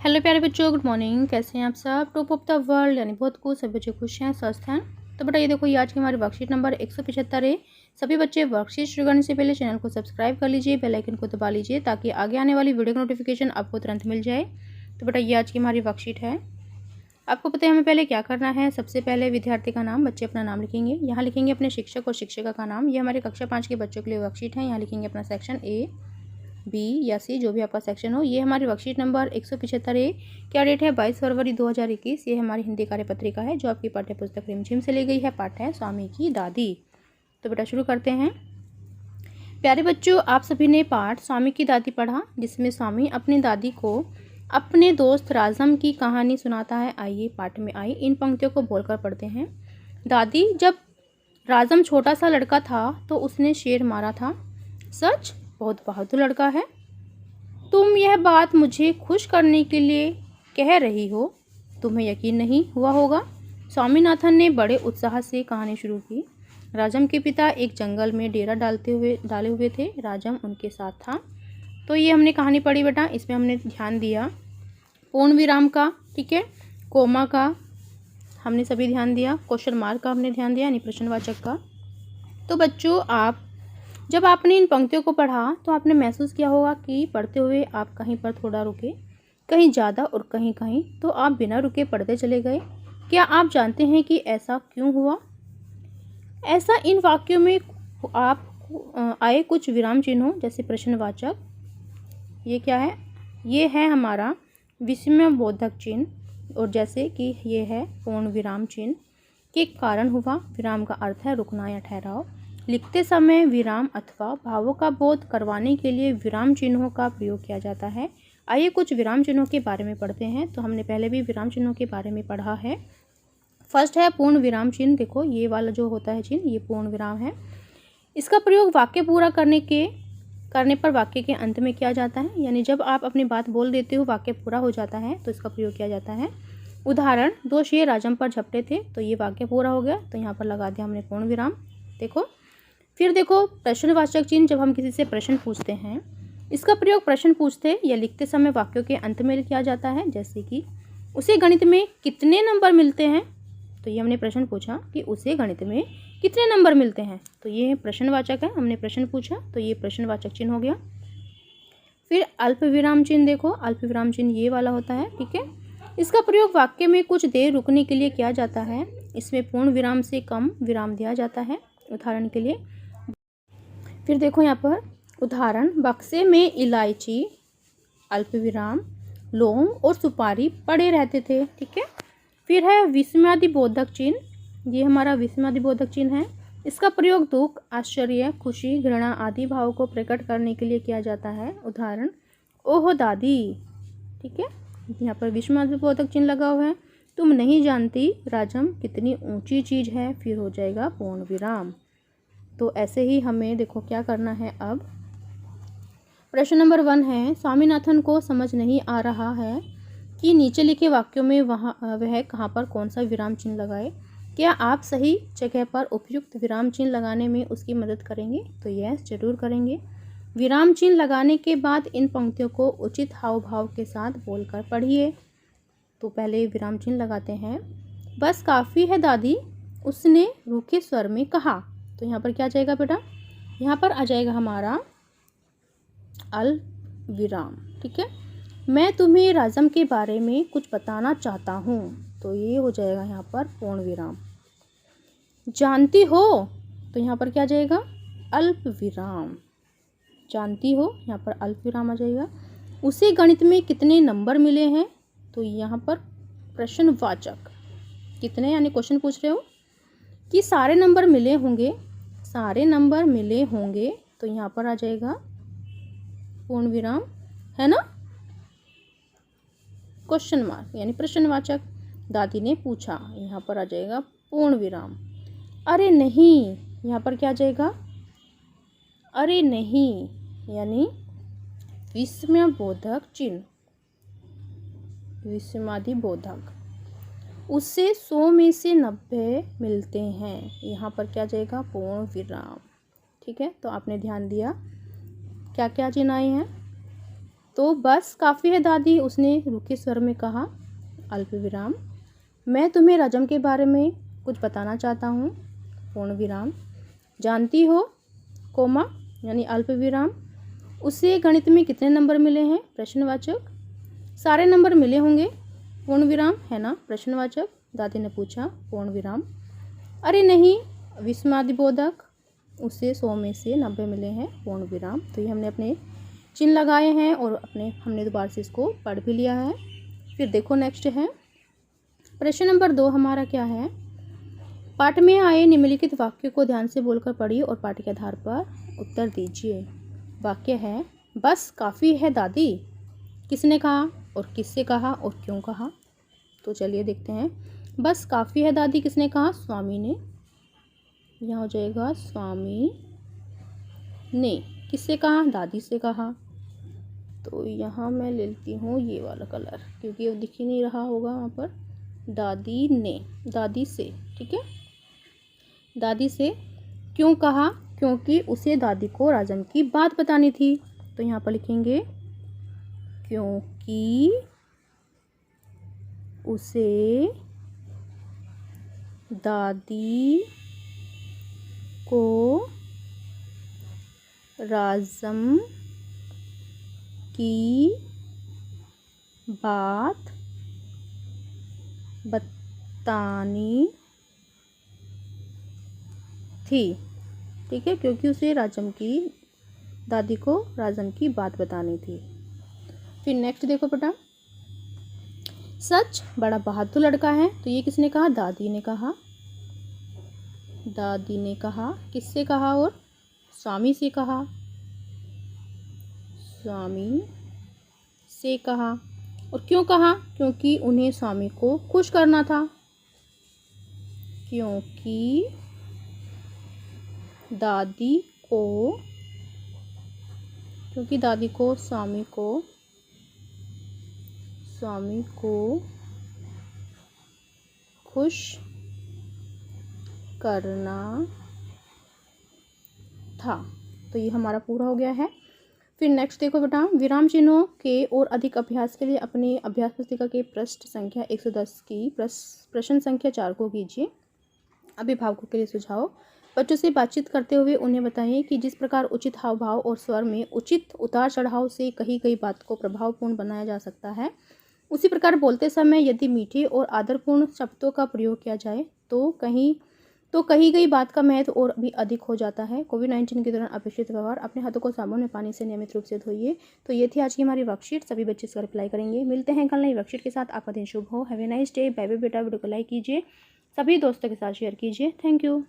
Hello प्यारे बच्चों, good morning. कैसे हैं आप सब? टॉप ऑफ द वर्ल्ड यानी बहुत कुछ, सभी बच्चे खुश हैं, स्वस्थ हैं। तो बेटा ये देखो, ये आज की हमारी वर्कशीट नंबर 175 है। सभी बच्चे वर्कशीट शुरू करने से पहले चैनल को सब्सक्राइब कर लीजिए, बेल आइकन को दबा लीजिए ताकि आगे आने वाली वीडियो का नोटिफिकेशन आपको तुरंत मिल जाए। तो बेटा ये आज की हमारी वर्कशीट है। आपको पता है हमें पहले क्या करना है। सबसे पहले विद्यार्थी का नाम, बच्चे अपना नाम लिखेंगे। यहाँ लिखेंगे अपने शिक्षक और शिक्षिका का नाम। ये हमारे कक्षा 5 के बच्चों के लिए वर्कशीट है। यहाँ लिखेंगे अपना सेक्शन ए, बी या सी, जो भी आपका सेक्शन हो। ये हमारी वर्कशीट नंबर 175 है। क्या डेट है? 22 फरवरी 2021। ये हमारी हिंदी कार्यपत्रिका है जो आपकी पाठ्य पुस्तक रिमझिम से ली गई है। पाठ है स्वामी की दादी। तो बेटा शुरू करते हैं। प्यारे बच्चों, आप सभी ने पाठ स्वामी की दादी पढ़ा, जिसमें स्वामी अपनी दादी को अपने दोस्त राजम की कहानी सुनाता है। आइए पाठ में आई इन पंक्तियों को बोलकर पढ़ते हैं। दादी, जब राजम छोटा सा लड़का था तो उसने शेर मारा था। सच? बहुत बहादुर लड़का है। तुम यह बात मुझे खुश करने के लिए कह रही हो, तुम्हें यकीन नहीं हुआ होगा। स्वामीनाथन ने बड़े उत्साह से कहानी शुरू की। राजम के पिता एक जंगल में डेरा डाले हुए थे। राजम उनके साथ था। तो ये हमने कहानी पढ़ी बेटा। इसमें हमने ध्यान दिया पूर्ण विराम का, ठीक है, कोमा का हमने सभी ध्यान दिया, क्वेश्चन मार्क का हमने ध्यान दिया यानी प्रश्नवाचक का। तो बच्चों, जब आपने इन पंक्तियों को पढ़ा तो आपने महसूस किया होगा कि पढ़ते हुए आप कहीं पर थोड़ा रुके, कहीं ज़्यादा और कहीं कहीं तो आप बिना रुके पढ़ते चले गए। क्या आप जानते हैं कि ऐसा क्यों हुआ? ऐसा इन वाक्यों में आप आए कुछ विराम चिन्हों जैसे प्रश्नवाचक, ये क्या है? ये है हमारा विस्मयबोधक चिन्ह, और जैसे कि ये है पूर्ण विराम चिन्ह के कारण हुआ। विराम का अर्थ है रुकना या ठहराव। लिखते समय विराम अथवा भावों का बोध करवाने के लिए विराम चिन्हों का प्रयोग किया जाता है। आइए कुछ विराम चिन्हों के बारे में पढ़ते हैं। तो हमने पहले भी विराम चिन्हों के बारे में पढ़ा है। फर्स्ट है पूर्ण विराम चिन्ह। देखो ये वाला जो होता है चिन्ह, ये पूर्ण विराम है। इसका प्रयोग वाक्य पूरा करने पर वाक्य के अंत में किया जाता है। यानी जब आप अपनी बात बोल देते हो, वाक्य पूरा हो जाता है तो इसका प्रयोग किया जाता है। उदाहरण, 2 शेर राजम पर झपटे थे, तो ये वाक्य पूरा हो गया, तो यहाँ पर लगा दिया हमने पूर्ण विराम। देखो, फिर देखो प्रश्नवाचक चिन्ह, जब हम किसी से प्रश्न पूछते हैं, इसका प्रयोग प्रश्न पूछते या लिखते समय वाक्यों के अंत में किया जाता है। जैसे कि उसे गणित में कितने नंबर मिलते हैं, तो ये हमने प्रश्न पूछा कि उसे गणित में कितने नंबर मिलते हैं, तो ये प्रश्नवाचक है, हमने प्रश्न पूछा तो ये प्रश्नवाचक चिन्ह हो गया। फिर अल्प विराम चिन्ह, देखो अल्प विराम चिन्ह ये वाला होता है, ठीक है। इसका प्रयोग वाक्य में कुछ देर रुकने के लिए किया जाता है। इसमें पूर्ण विराम से कम विराम दिया जाता है। उदाहरण के लिए, फिर देखो यहाँ पर उदाहरण, बक्से में इलायची, अल्प विराम, लौंग और सुपारी पड़े रहते थे, ठीक है। फिर है विस्मयादिबोधक चिन्ह, ये हमारा विस्मयादिबोधक चिन्ह है। इसका प्रयोग दुख, आश्चर्य, खुशी, घृणा आदि भाव को प्रकट करने के लिए किया जाता है। उदाहरण, ओहो दादी, ठीक है, यहाँ पर विस्मयादिबोधक चिन्ह लगा हुआ है। तुम नहीं जानती राजम कितनी ऊंची चीज है, फिर हो जाएगा पूर्ण विराम। तो ऐसे ही हमें देखो क्या करना है। अब प्रश्न नंबर 1 है, स्वामीनाथन को समझ नहीं आ रहा है कि नीचे लिखे वाक्यों में वह कहाँ पर कौन सा विराम चिन्ह लगाए। क्या आप सही जगह पर उपयुक्त विराम चिन्ह लगाने में उसकी मदद करेंगे? तो यस, जरूर करेंगे। विराम चिन्ह लगाने के बाद इन पंक्तियों को उचित हाव भाव के साथ बोलकर पढ़िए। तो पहले विराम चिन्ह लगाते हैं। बस काफ़ी है दादी, उसने रूखे स्वर में कहा। तो यहाँ पर क्या जाएगा बेटा? यहाँ पर आ जाएगा हमारा अल्प विराम, ठीक है। मैं तुम्हें राजम के बारे में कुछ बताना चाहता हूँ, तो ये हो जाएगा यहाँ पर पूर्ण विराम। जानती हो, तो यहाँ पर क्या जाएगा? अल्प विराम। जानती हो, यहाँ पर अल्प विराम आ जाएगा। उसे गणित में कितने नंबर मिले हैं, तो यहाँ पर प्रश्नवाचक, कितने यानी क्वेश्चन पूछ रहे हो कि सारे नंबर मिले होंगे, सारे नंबर मिले होंगे, तो यहाँ पर आ जाएगा पूर्ण विराम, है ना, क्वेश्चन मार्क यानी प्रश्नवाचक। दादी ने पूछा, यहाँ पर आ जाएगा पूर्ण विराम। अरे नहीं, यहाँ पर क्या आ जाएगा? अरे नहीं यानी विस्मयबोधक चिन्ह, विस्मयादिबोधक। उससे 100 में से 90 मिलते हैं, यहाँ पर क्या जाएगा? पूर्ण विराम, ठीक है। तो आपने ध्यान दिया क्या क्या चिन्ह आए हैं? तो बस काफ़ी है दादी, उसने रूखे स्वर में कहा। अल्प विराम। मैं तुम्हें राजम के बारे में कुछ बताना चाहता हूँ। पूर्ण विराम। जानती हो, कोमा यानी अल्प विराम, उसे गणित में कितने नंबर मिले हैं? प्रश्नवाचक। सारे नंबर मिले होंगे, पूर्ण विराम, है ना? प्रश्नवाचक। दादी ने पूछा। पूर्ण विराम। अरे नहीं, विस्मयादिबोधक, उसे 100 में से 90 मिले हैं, पूर्ण विराम। तो ये हमने अपने चिन्ह लगाए हैं और हमने दोबारा से इसको पढ़ भी लिया है। फिर देखो नेक्स्ट है प्रश्न नंबर 2 हमारा क्या है? पाठ में आए निम्नलिखित वाक्य को ध्यान से बोलकर पढ़िए और पाठ के आधार पर उत्तर दीजिए। वाक्य है, बस काफ़ी है दादी। किसने कहा और किससे कहा और क्यों कहा? तो चलिए देखते हैं। बस काफ़ी है दादी किसने कहा? स्वामी ने। यहाँ हो जाएगा स्वामी ने। किससे कहा? दादी से कहा। तो यहाँ मैं ले लेती हूँ ये वाला कलर, क्योंकि वो दिख ही नहीं रहा होगा वहाँ पर। दादी ने, दादी से, ठीक है। दादी से क्यों कहा? क्योंकि उसे दादी को राजम की बात बतानी थी। तो यहाँ पर लिखेंगे क्योंकि उसे दादी को राजम की बात बतानी थी, ठीक है। क्योंकि उसे दादी को राजम की बात बतानी थी। फिर नेक्स्ट देखो बेटा, सच बड़ा बहादुर लड़का है। तो ये किसने कहा? दादी ने कहा। दादी ने कहा। किससे कहा? और स्वामी से कहा। स्वामी से कहा। और क्यों कहा? क्योंकि उन्हें स्वामी को खुश करना था। क्योंकि दादी को स्वामी को खुश करना था। तो ये हमारा पूरा हो गया है। फिर नेक्स्ट देखो बेटा, विराम चिन्हों के और अधिक अभ्यास के लिए अपने अभ्यास पुस्तिका के पृष्ठ संख्या 110 की प्रश्न संख्या 4 को कीजिए। अभिभावकों के लिए सुझाव। बच्चों से बातचीत करते हुए उन्हें बताइए कि जिस प्रकार उचित हाव भाव और स्वर में उचित उतार चढ़ाव से कही गई बात को प्रभावपूर्ण बनाया जा सकता है, उसी प्रकार बोलते समय यदि मीठे और आदरपूर्ण शब्दों का प्रयोग किया जाए तो कही गई बात का महत्व और भी अधिक हो जाता है। कोविड-19 के दौरान अपेक्षित व्यवहार। अपने हाथों को साबुन में पानी से नियमित रूप से धोइए। तो ये थी आज की हमारी वर्कशीट। सभी बच्चे इसका रिप्लाई करेंगे। मिलते हैं कल नई वर्कशीट के साथ। आपका दिन शुभ हो। Have a nice day. Bye bye बेटा। वीडियो को लाइक कीजिए, सभी दोस्तों के साथ शेयर कीजिए। Thank you.